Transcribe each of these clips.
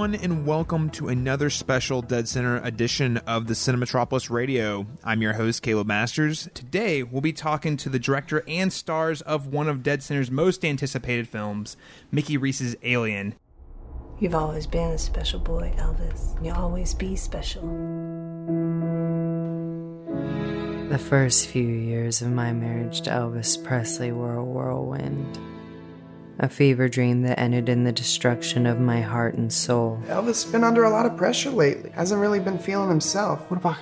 everyone, and welcome to another special Dead Center edition of the Cinemetropolis Radio. I'm your host, Caleb Masters. Today, we'll be talking to the director and stars of one of Dead Center's most anticipated films, Mickey Reece's Alien. You've always been a special boy, Elvis. You'll always be special. The first few years of my marriage to Elvis Presley were a whirlwind. A fever dream that ended in the destruction of my heart and soul. Elvis has been under a lot of pressure lately. Hasn't really been feeling himself. What if I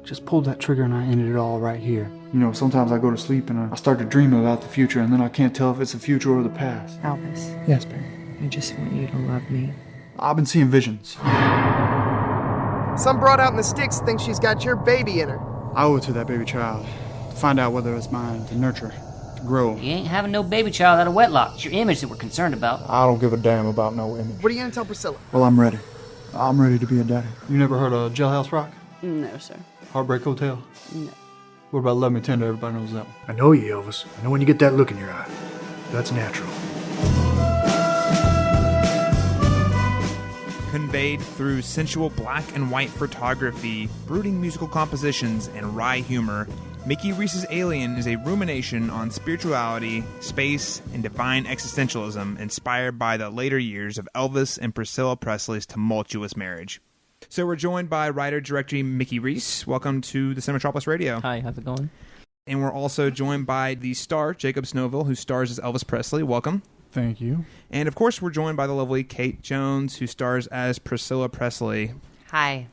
just pulled that trigger and I ended it all right here? You know, sometimes I go to sleep and I start to dream about the future, and then I can't tell if it's the future or the past. Elvis. Yes, baby. I just want you to love me. I've been seeing visions. Some broad out in the sticks thinks she's got your baby in her. I owe it to that baby child to find out whether it's mine, to nurture, to grow. You ain't having no baby child out of wedlock. It's your image that we're concerned about. I don't give a damn about no image. What are you gonna tell Priscilla? Well, I'm ready. I'm ready to be a daddy. You never heard of Jailhouse Rock? No, sir. Heartbreak Hotel? No. What about Love Me Tender? Everybody knows that one. I know you, Elvis. I know when you get that look in your eye. That's natural. Conveyed through sensual black and white photography, brooding musical compositions, and wry humor, Mickey Reece's Alien is a rumination on spirituality, space, and divine existentialism inspired by the later years of Elvis and Priscilla Presley's tumultuous marriage. So we're joined by writer-director Mickey Reece. Welcome to the Cinemetropolis Radio. Hi, how's it going? And we're also joined by the star, Jacob Snowville, who stars as Elvis Presley. Welcome. Thank you. And of course, we're joined by the lovely Kate Jones, who stars as Priscilla Presley. Hi.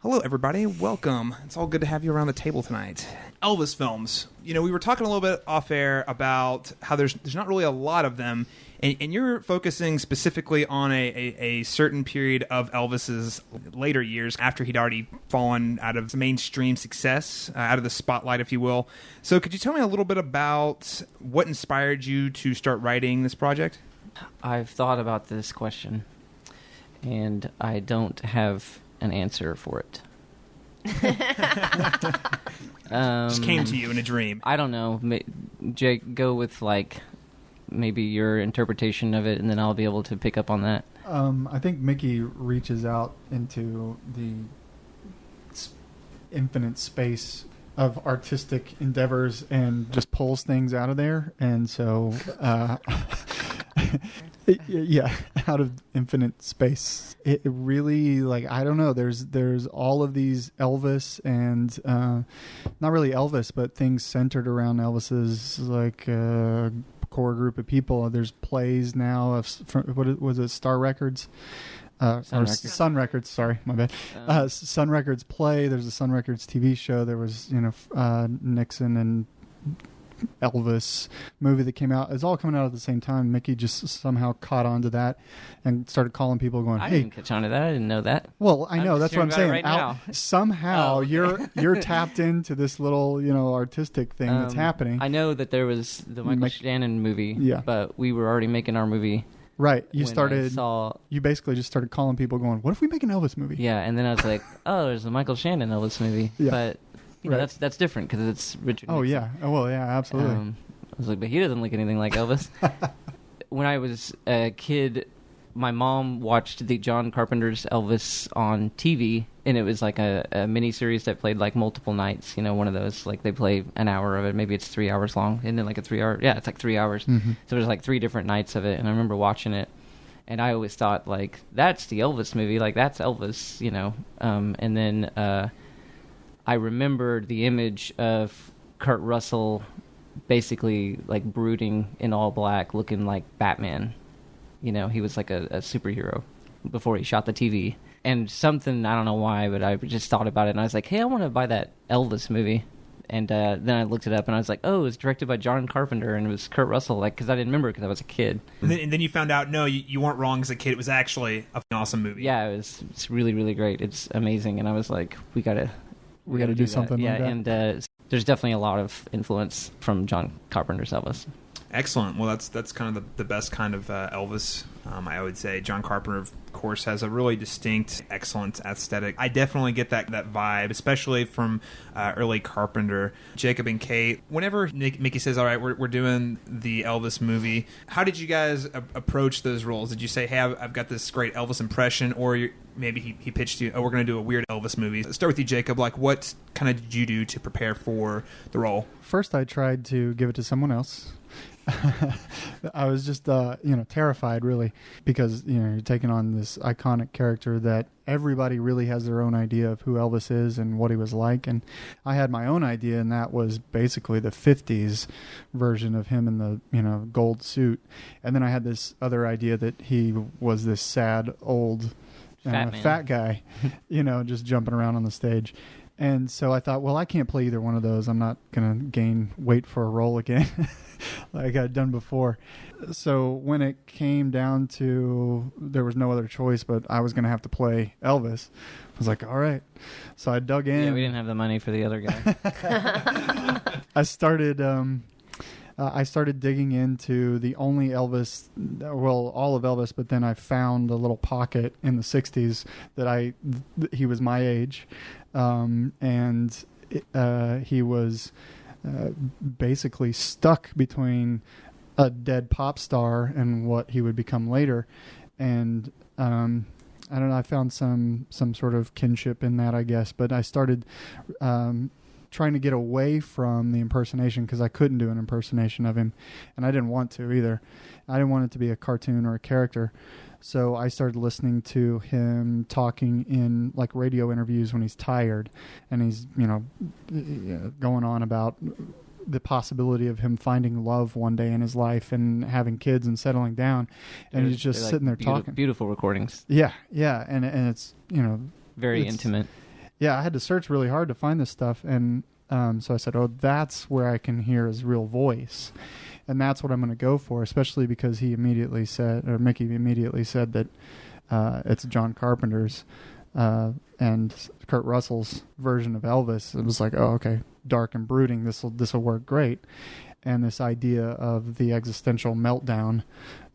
Hello, everybody. Welcome. It's all good to have you around the table tonight. Elvis films. You know, we were talking a little bit off air about how there's not really a lot of them, and you're focusing specifically on a certain period of Elvis's later years after he'd already fallen out of mainstream success, out of the spotlight, if you will. So could you tell me a little bit about what inspired you to start writing this project? I've thought about this question, and I don't have an answer for it. Just came to you in a dream. I don't know. Jake, go with maybe your interpretation of it, and then I'll be able to pick up on that. I think Mickey reaches out into the infinite space of artistic endeavors and just pulls things out of there. And so, yeah, out of infinite space. It really, I don't know, there's all of these Elvis and, not really Elvis, but things centered around Elvis's, core group of people. There's plays now of, what was it, Star Records? Sun Records, sorry, my bad. Sun Records play. There's a Sun Records TV show. There was, Nixon and Elvis movie that came out. It's all coming out at the same time. Mickey just somehow caught on to that and started calling people going, hey. I didn't catch on to that. I didn't know that. Well, I know. That's what I'm saying. Right now. Somehow you're tapped into this little, artistic thing that's happening. I know that there was the Michael Shannon movie, but we were already making our movie. Right. You basically just started calling people going, what if we make an Elvis movie? Yeah, and then I was like, oh, there's a Michael Shannon Elvis movie. Yeah. But that's different because it's Richard Nixon. Oh, yeah. Oh, well, yeah, absolutely. I was like, but he doesn't look anything like Elvis. When I was a kid, my mom watched the John Carpenter's Elvis on TV, and it was like a mini-series that played multiple nights, one of those, they play an hour of it, maybe it's 3 hours long, isn't it a 3 hour? Yeah, it's 3 hours. Mm-hmm. So there's 3 different nights of it, and I remember watching it, and I always thought, that's the Elvis movie, that's Elvis, and then I remembered the image of Kurt Russell basically brooding in all black, looking like Batman. He was a superhero before he shot the TV. And something, I don't know why, but I just thought about it, and I was like, hey, I want to buy that Elvis movie. And then I looked it up, and I was like, oh, it was directed by John Carpenter, and it was Kurt Russell, because I didn't remember it because I was a kid. And then you found out, no, you weren't wrong as a kid. It was actually an awesome movie. Yeah, it's really, really great. It's amazing. And I was like, we got to do something like that. And there's definitely a lot of influence from John Carpenter's Elvis. Excellent. Well, that's kind of the best kind of Elvis, I would say. John Carpenter, of course, has a really distinct, excellent aesthetic. I definitely get that vibe, especially from early Carpenter. Jacob and Kate, whenever Mickey says, all right, we're doing the Elvis movie, how did you guys approach those roles? Did you say, hey, I've got this great Elvis impression, or maybe he pitched you, oh, we're going to do a weird Elvis movie? Let's start with you, Jacob. Like, what kind of did you do to prepare for the role? First, I tried to give it to someone else. I was just, terrified, really, because, you're taking on this iconic character that everybody really has their own idea of who Elvis is and what he was like. And I had my own idea, and that was basically the 50s version of him in the, gold suit. And then I had this other idea that he was this sad, old, fat guy, just jumping around on the stage. And so I thought, well, I can't play either one of those. I'm not going to gain weight for a role again like I'd done before. So when it came down to there was no other choice, but I was going to have to play Elvis, I was like, all right. So I dug in. Yeah, we didn't have the money for the other guy. I started digging into the only Elvis, well, all of Elvis, but then I found a little pocket in the 60s that he was my age. And he was basically stuck between a dead pop star and what he would become later. And I don't know, I found some sort of kinship in that, I guess. But I started trying to get away from the impersonation because I couldn't do an impersonation of him, and I didn't want to either. I didn't want it to be a cartoon or a character. So I started listening to him talking in like radio interviews when he's tired, and he's going on about the possibility of him finding love one day in his life and having kids and settling down, and he's just sitting there talking. Beautiful recordings. Yeah, and it's very intimate. Yeah, I had to search really hard to find this stuff, and so I said, oh, that's where I can hear his real voice. And that's what I'm going to go for, especially because Mickey immediately said that it's John Carpenter's and Kurt Russell's version of Elvis. It was like, oh, okay, dark and brooding. This will work great. And this idea of the existential meltdown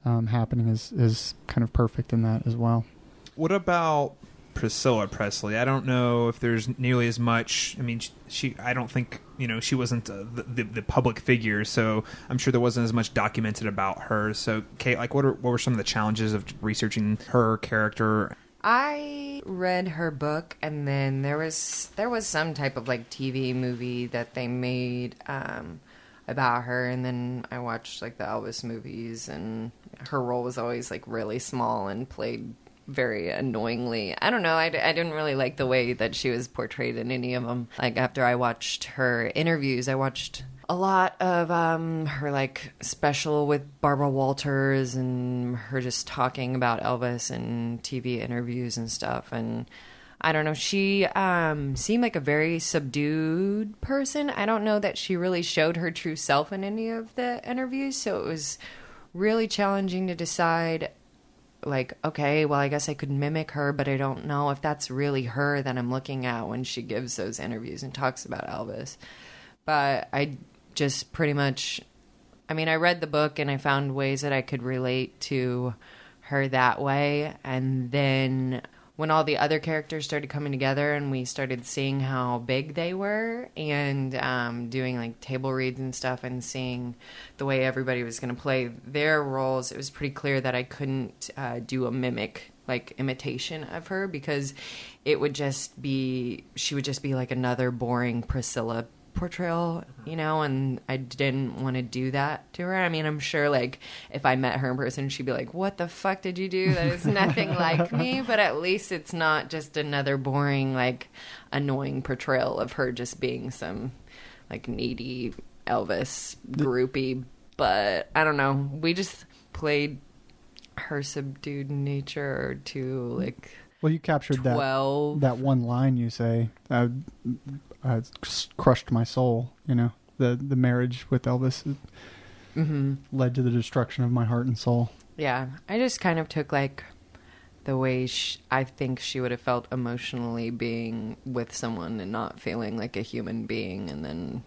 happening is kind of perfect in that as well. What about Priscilla Presley? I don't know if there's nearly as much. I mean, I don't think she wasn't the public figure, so I'm sure there wasn't as much documented about her. So, Kate, like, what were some of the challenges of researching her character? I read her book, and then there was some type of like TV movie that they made about her, and then I watched like the Elvis movies, and her role was always like really small and played very annoyingly. I don't know. I didn't really like the way that she was portrayed in any of them. Like, after I watched her interviews, I watched a lot of her like special with Barbara Walters and her just talking about Elvis and TV interviews and stuff. And I don't know, she seemed like a very subdued person. I don't know that she really showed her true self in any of the interviews, so it was really challenging to decide, like, okay, well, I guess I could mimic her, but I don't know if that's really her that I'm looking at when she gives those interviews and talks about Elvis. But I just pretty much, I mean, I read the book and I found ways that I could relate to her that way. And then when all the other characters started coming together and we started seeing how big they were and doing like table reads and stuff and seeing the way everybody was going to play their roles, it was pretty clear that I couldn't do a mimic, like imitation of her, because it would just be, she would just be like another boring Priscilla portrayal, and I didn't want to do that to her. I mean, I'm sure like if I met her in person, she'd be like, what the fuck did you do? That is nothing like me. But at least it's not just another boring, like annoying portrayal of her just being some like needy Elvis groupie. But I don't know. We just played her subdued nature to like, well, you captured 12. that one line you say. Crushed my soul, the marriage with Elvis led to the destruction of my heart and soul. Yeah, I just kind of took like the way I think she would have felt emotionally being with someone and not feeling like a human being, and then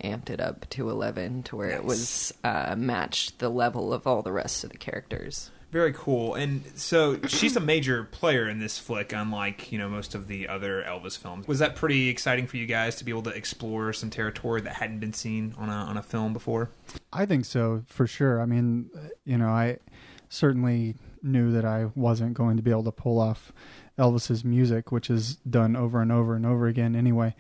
amped it up to 11 to where it was matched the level of all the rest of the characters. Very cool. And so she's a major player in this flick, unlike, most of the other Elvis films. Was that pretty exciting for you guys to be able to explore some territory that hadn't been seen on a film before? I think so, for sure. I mean, I certainly knew that I wasn't going to be able to pull off Elvis's music, which is done over and over and over again anyway.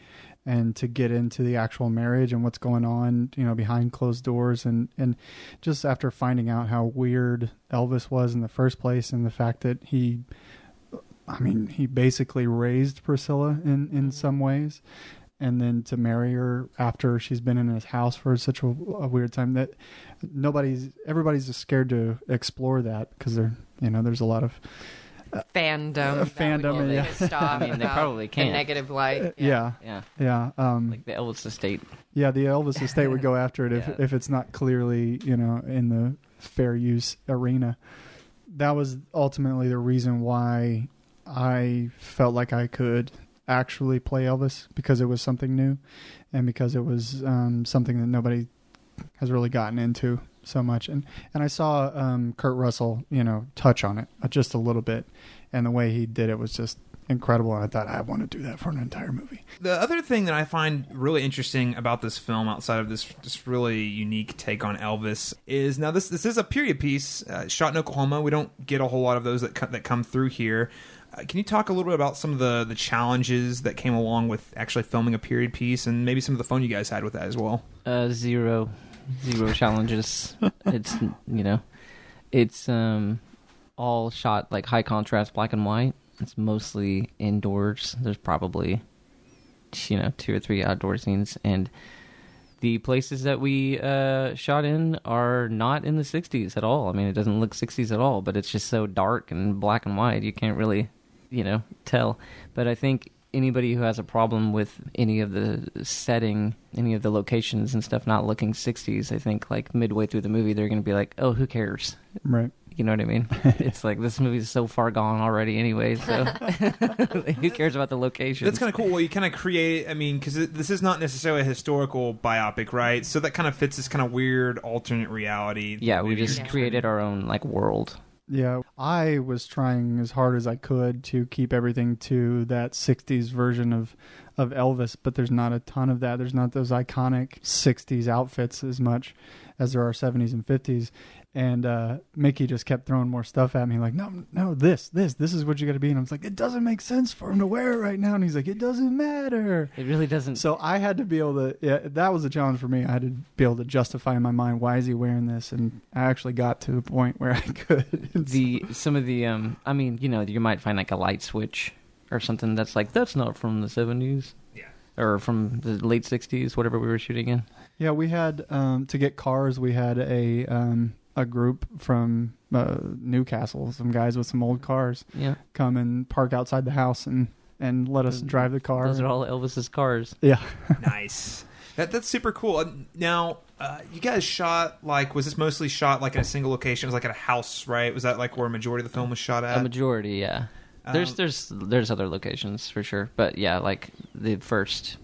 And to get into the actual marriage and what's going on, behind closed doors, and just after finding out how weird Elvis was in the first place, and the fact that he basically raised Priscilla in some ways, and then to marry her after she's been in his house for such a weird time, that everybody's just scared to explore that because there's a lot of fandom, yeah. Stop. I mean, they probably can't. The negative light. Yeah. Like the Elvis estate. Yeah, the Elvis estate would go after it if it's not clearly, in the fair use arena. That was ultimately the reason why I felt like I could actually play Elvis, because it was something new, and because it was something that nobody has really gotten into so much. And I saw Kurt Russell, touch on it just a little bit, and the way he did it was just incredible, and I thought, I want to do that for an entire movie. The other thing that I find really interesting about this film, outside of this really unique take on Elvis, is now this is a period piece shot in Oklahoma. We don't get a whole lot of those that come through here. Can you talk a little bit about some of the challenges that came along with actually filming a period piece, and maybe some of the fun you guys had with that as well? Zero challenges. It's all shot like high contrast black and white. It's mostly indoors. There's probably 2 or 3 outdoor scenes, and the places that we shot in are not in the 60s at all. I mean, it doesn't look 60s at all, but it's just so dark and black and white, you can't really tell. But I think anybody who has a problem with any of the setting, any of the locations and stuff not looking 60s, I think like midway through the movie they're going to be like, oh, who cares? Right. You know what I mean? It's like, this movie is so far gone already anyway, so who cares about the location? That's kind of cool. Well, you kind of create, because this is not necessarily a historical biopic, right? So that kind of fits this kind of weird alternate reality. Yeah, we just created our own world. Yeah, I was trying as hard as I could to keep everything to that 60s version of Elvis, but there's not a ton of that. There's not those iconic 60s outfits as much as there are 70s and 50s. And Mickey just kept throwing more stuff at me, like, no, this is what you got to be. And I was like, it doesn't make sense for him to wear it right now. And he's like, it doesn't matter. It really doesn't. So I had to be able to, that was a challenge for me. I had to be able to justify in my mind, why is he wearing this? And I actually got to a point where I could. Some of the, you might find like a light switch or something that's like, that's not from the 70s. Yeah. Or from the late 60s, whatever we were shooting in. Yeah, we had, to get cars, we had a group from Newcastle, some guys with some old cars, come and park outside the house and let us drive the car. Those are all Elvis's cars. Yeah. Nice. That's super cool. Now, you guys shot, was this mostly shot in a single location? It was at a house, right? Was that where a majority of the film was shot at? A majority, yeah. There's other locations for sure, but yeah, the first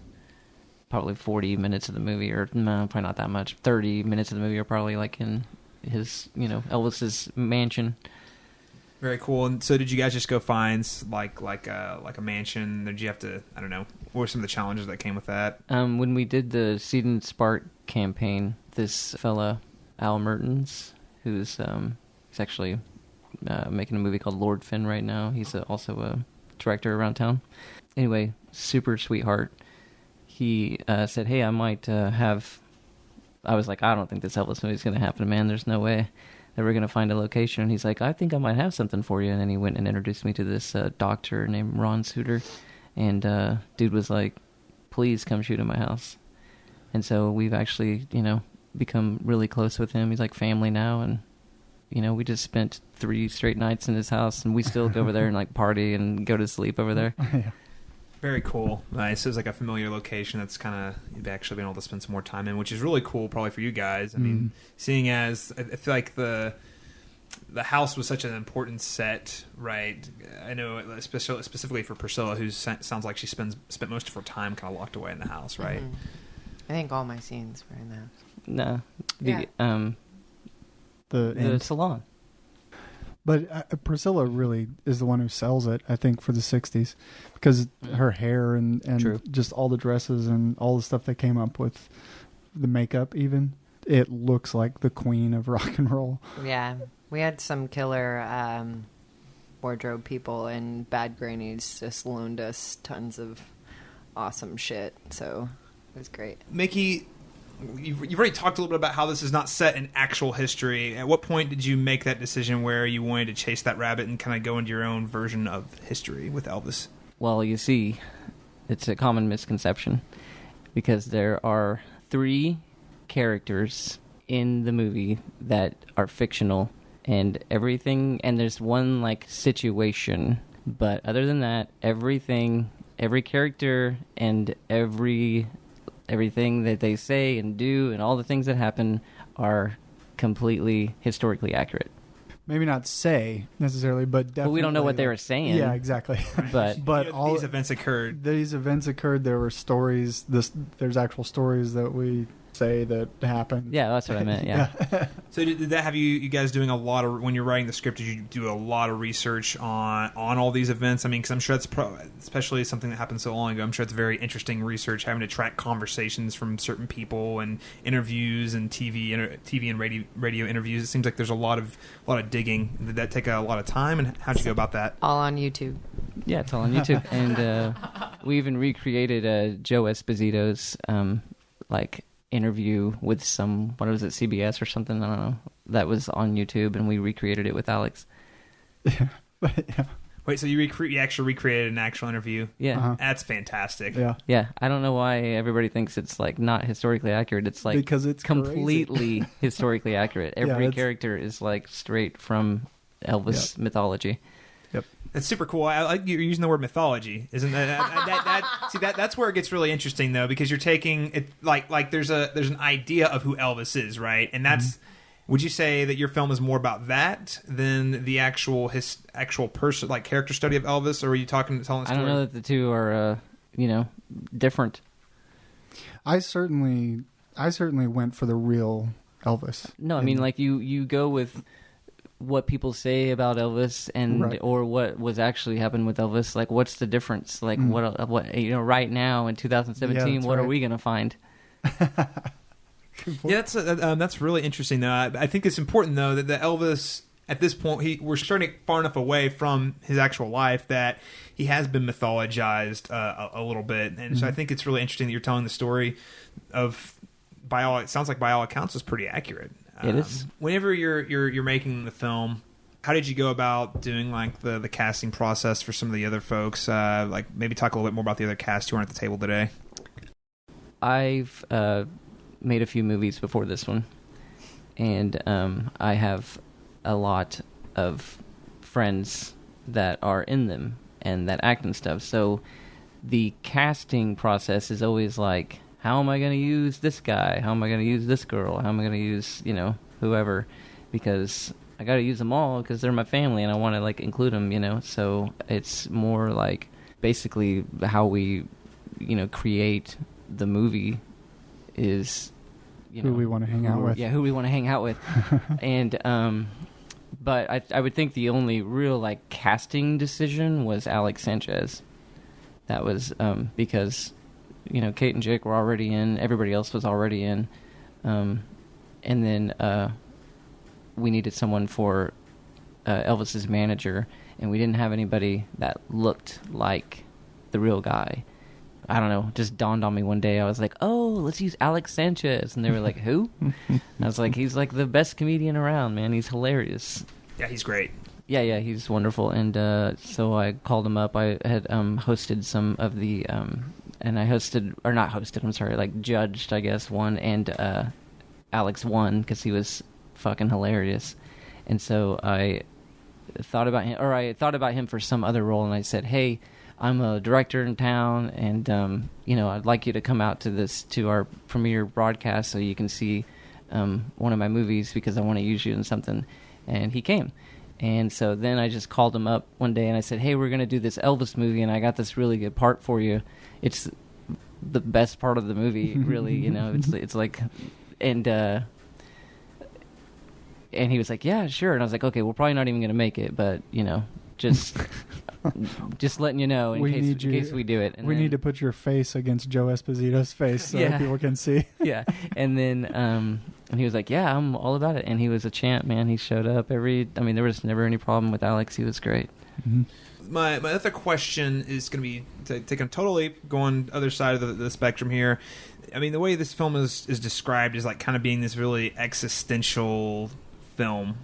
probably 40 minutes of the movie, or no, probably not that much. 30 minutes of the movie are probably in his, Elvis's mansion. Very cool. And so, did you guys just go find like a mansion? Did you have to? I don't know. What were some of the challenges that came with that? When we did the Seed and Spark campaign, this fella Al Mertens, who's he's actually making a movie called Lord Finn right now. He's also a director around town. Anyway, super sweetheart. He said, "Hey, I might have." I was like, I don't think this Elvis movie's going to happen, man. There's no way that we're going to find a location. And he's like, I think I might have something for you. And then he went and introduced me to this doctor named Ron Suter. And dude was like, please come shoot in my house. And so we've actually, become really close with him. He's like family now. And, we just spent 3 straight nights in his house. And we still go over there and party and go to sleep over there. Yeah. Very cool. Nice. It was a familiar location that's you've actually been able to spend some more time in, which is really cool probably for you guys. I mean, seeing as I feel like the house was such an important set, right? I know specifically for Priscilla, who sounds like she spent most of her time kind of locked away in the house, right? I think all my scenes were in that. No, The the end. salon. But Priscilla really is the one who sells it, I think, for the 60s. Because her hair and True. just all the dresses and all the stuff they came up with, the makeup even, it looks like the queen of rock and roll. Yeah, we had some killer wardrobe people, and Bad Grannies just loaned us tons of awesome shit. So it was great. Mickey, you've already talked a little bit about how this is not set in actual history. At what point did you make that decision where you wanted to chase that rabbit and kind of go into your own version of history with Elvis? Well, you see, it's a common misconception because there are 3 characters in the movie that are fictional and everything, and there's one like situation, but other than that, everything, every character and everything that they say and do and all the things that happen are completely historically accurate. Maybe not say necessarily, but definitely. But we don't know what they were saying. Yeah, exactly. But But You know, all these events occurred. These events occurred. There were stories. There's actual stories that we say that happened. yeah, that's what I meant. Yeah. So did that have you guys doing a lot of, when you're writing the script, did you do a lot of research on all these events? I mean, because I'm sure that's especially something that happened so long ago. I'm sure it's very interesting research, having to track conversations from certain people and interviews and TV and radio interviews. It seems like there's a lot of digging. Did that take a lot of time, and how'd you go about that? All on YouTube. Yeah, it's all on YouTube. And we even recreated Joe Esposito's like interview with some, what was it, CBS or something, I don't know, that was on YouTube, and we recreated it with Alex. Yeah. Wait, so you actually recreated an actual interview? Yeah. Uh-huh. That's fantastic. Yeah. Yeah, I don't know why everybody thinks it's like not historically accurate. It's like Because it's completely historically accurate. Every it's- character is like straight from Elvis mythology. That's super cool. I like you're using the word mythology, isn't that? See, that's where it gets really interesting, though, because you're taking it like there's an idea of who Elvis is, right? And that's would you say that your film is more about that than the actual person, like character study of Elvis, or are you telling a story? I don't know that the two are different. I certainly went for the real Elvis. No, I mean, like you go with what people say about Elvis and Right. or what was actually happened with Elvis. Like, what's the difference? Like, what right now in 2017, Yeah, that's what are right. we gonna find? Yeah, that's really interesting, though. I think it's important, though, that the Elvis at this point, we're starting far enough away from his actual life that he has been mythologized a little bit, and so I think it's really interesting that you're telling the story of, it sounds like by all accounts, is pretty accurate. It is. Whenever you're making the film, how did you go about doing like the casting process for some of the other folks? Like maybe talk a little bit more about the other cast who aren't at the table today. I've made a few movies before this one, and I have a lot of friends that are in them and that act and stuff. So the casting process is always like, how am I going to use this guy? How am I going to use this girl? How am I going to use, whoever? Because I got to use them all because they're my family and I want to like include them, So it's more like basically how we, create the movie is, Who we want to hang out with. Yeah, who we want to hang out with. And, but I would think the only real like casting decision was Alex Sanchez. That was because Kate and Jake were already in, everybody else was already in, and then we needed someone for Elvis's manager, and we didn't have anybody that looked like the real guy. I don't know, just dawned on me one day. I was like, oh, let's use Alex Sanchez. And they were like, who? And I was like, he's like the best comedian around, man. He's hilarious. Yeah, he's great. Yeah, he's wonderful. And so I called him up. I had hosted some of the, and I judged, I guess, one, and Alex won because he was fucking hilarious. And so I thought about him for some other role, and I said, hey, I'm a director in town, and I'd like you to come out to our premiere broadcast so you can see one of my movies because I want to use you in something. And he came. And so then I just called him up one day and I said, hey, we're going to do this Elvis movie and I got this really good part for you. It's the best part of the movie, really. You know, it's like, and he was like, yeah, sure. And I was like, okay, we're probably not even going to make it, but, you know, just letting you know in case we do it. And we then, need to put your face against Joe Esposito's face so that people can see. Yeah. And then, and he was like, yeah, I'm all about it. And he was a champ, man. He showed up there was never any problem with Alex. He was great. Mm-hmm. My other question is going to be taking a totally going other side of the spectrum here. I mean, the way this film is described is like kind of being this really existential film,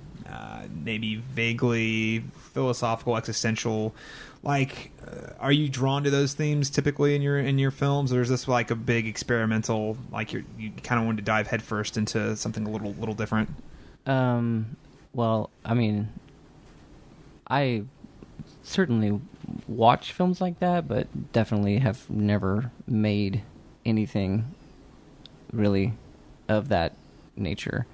maybe vaguely philosophical, existential. Like, are you drawn to those themes typically in your films, or is this like a big experimental? Like you kind of wanted to dive headfirst into something a little different? Well, I mean, I certainly watch films like that, but definitely have never made anything really of that nature.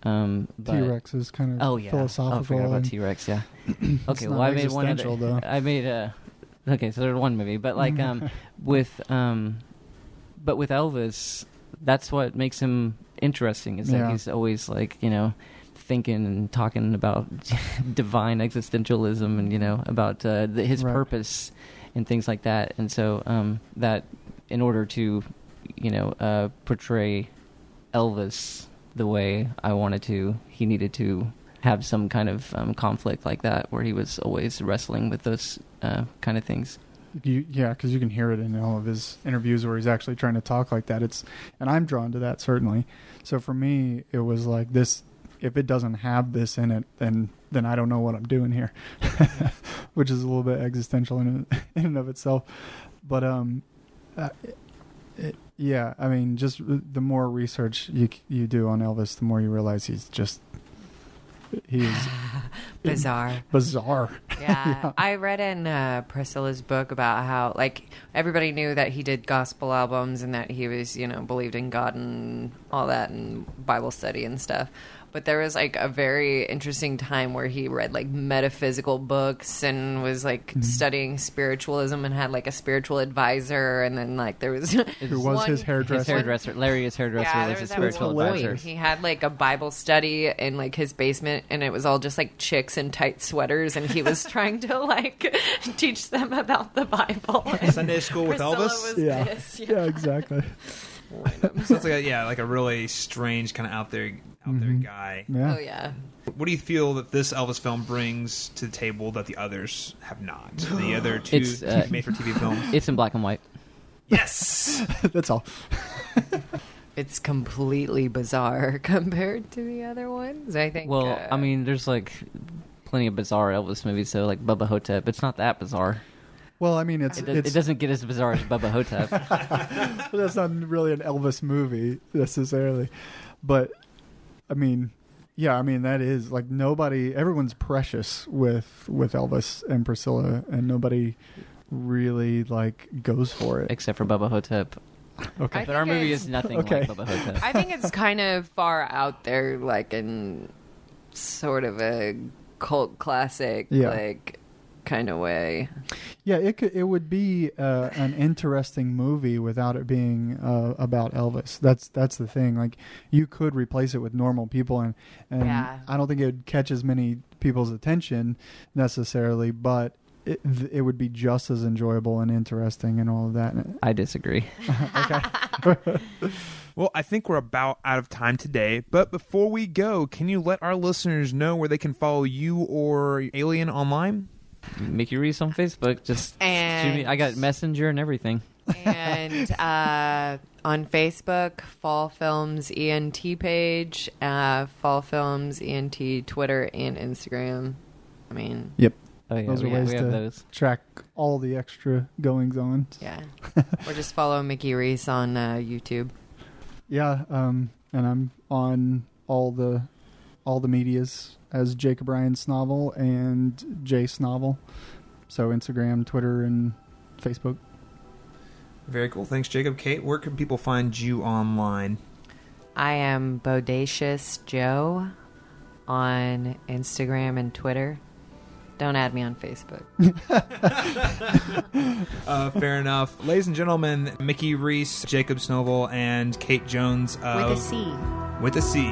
But T-Rex is kind of philosophical. I forgot about T-Rex, yeah. Okay, well, I made one of though. I made okay, so there's one movie, but like with Elvis, that's what makes him interesting. Is that he's always like, you know, thinking and talking about divine existentialism and, you know, about his purpose and things like that. And so that in order to, you know, portray Elvis the way I wanted to, he needed to have some kind of conflict like that, where he was always wrestling with those kind of things. Because you can hear it in all of his interviews where he's actually trying to talk like that. And I'm drawn to that, certainly. So for me, it was like this. If it doesn't have this in it, then I don't know what I'm doing here, which is a little bit existential in and of itself. But yeah, I mean, just the more research you do on Elvis, the more you realize he's bizarre. Yeah. I read in Priscilla's book about how, like, everybody knew that he did gospel albums and that he was, you know, believed in God and all that and Bible study and stuff. But there was, like, a very interesting time where he read, like, metaphysical books and was, like, studying spiritualism and had, like, a spiritual advisor. And then, like, there was... Who was his hairdresser? Larry, his hairdresser, was his spiritual advisor. He had, like, a Bible study in, like, his basement, and it was all just, like, chicks in tight sweaters, and he was trying to, like, teach them about the Bible. Sunday school with Elvis? Yeah, exactly. Sounds like a really strange kind of out there guy. Yeah. Oh yeah. What do you feel that this Elvis film brings to the table that the others have not? The other two made-for-TV films. It's in black and white. Yes, that's all. It's completely bizarre compared to the other ones, I think. Well, I mean, there's like plenty of bizarre Elvis movies, so like Bubba Hotep. It's not that bizarre. Well, I mean, it doesn't get as bizarre as Bubba Hotep. Well, that's not really an Elvis movie necessarily, but I mean, yeah, I mean that is like everyone's precious with Elvis and Priscilla, and nobody really like goes for it except for Bubba Hotep. Okay, but our movie is nothing like Bubba Hotep. I think it's kind of far out there, like in sort of a cult classic, like kind of way. Yeah, it would be an interesting movie without it being about Elvis. That's the thing. Like, you could replace it with normal people, and I don't think it would catch as many people's attention necessarily, but it would be just as enjoyable and interesting and all of that. I disagree. Okay. Well, I think we're about out of time today, but before we go, can you let our listeners know where they can follow you or Alien online? Mickey Reece on Facebook. Just shoot me. I got Messenger and everything. And on Facebook, Fall Films ENT page, Fall Films ENT Twitter and Instagram. I mean, yep. Oh yeah, those are ways to track all the extra goings on. Yeah, or just follow Mickey Reece on YouTube. Yeah, and I'm on all the medias as Jacob Ryan Snovel and Jay Snovel. So Instagram, Twitter, and Facebook. Very cool. Thanks, Jacob. Kate, where can people find you online? I am Bodacious Joe on Instagram and Twitter. Don't add me on Facebook. Fair enough. Ladies and gentlemen, Mickey Reece, Jacob Snovel, and Kate Jones of... With a C. With a C.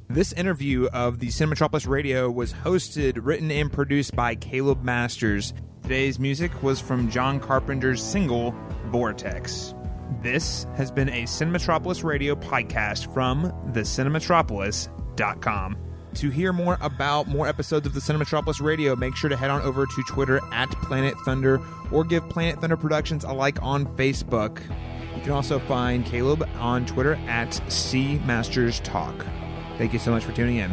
This interview of the Cinemetropolis Radio was hosted, written, and produced by Caleb Masters. Today's music was from John Carpenter's single, Vortex. This has been a Cinemetropolis Radio podcast from thecinemetropolis.com. To hear more about more episodes of the Cinemetropolis Radio, make sure to head on over to Twitter at Planet Thunder or give Planet Thunder Productions a like on Facebook. You can also find Caleb on Twitter at CMastersTalk. Thank you so much for tuning in.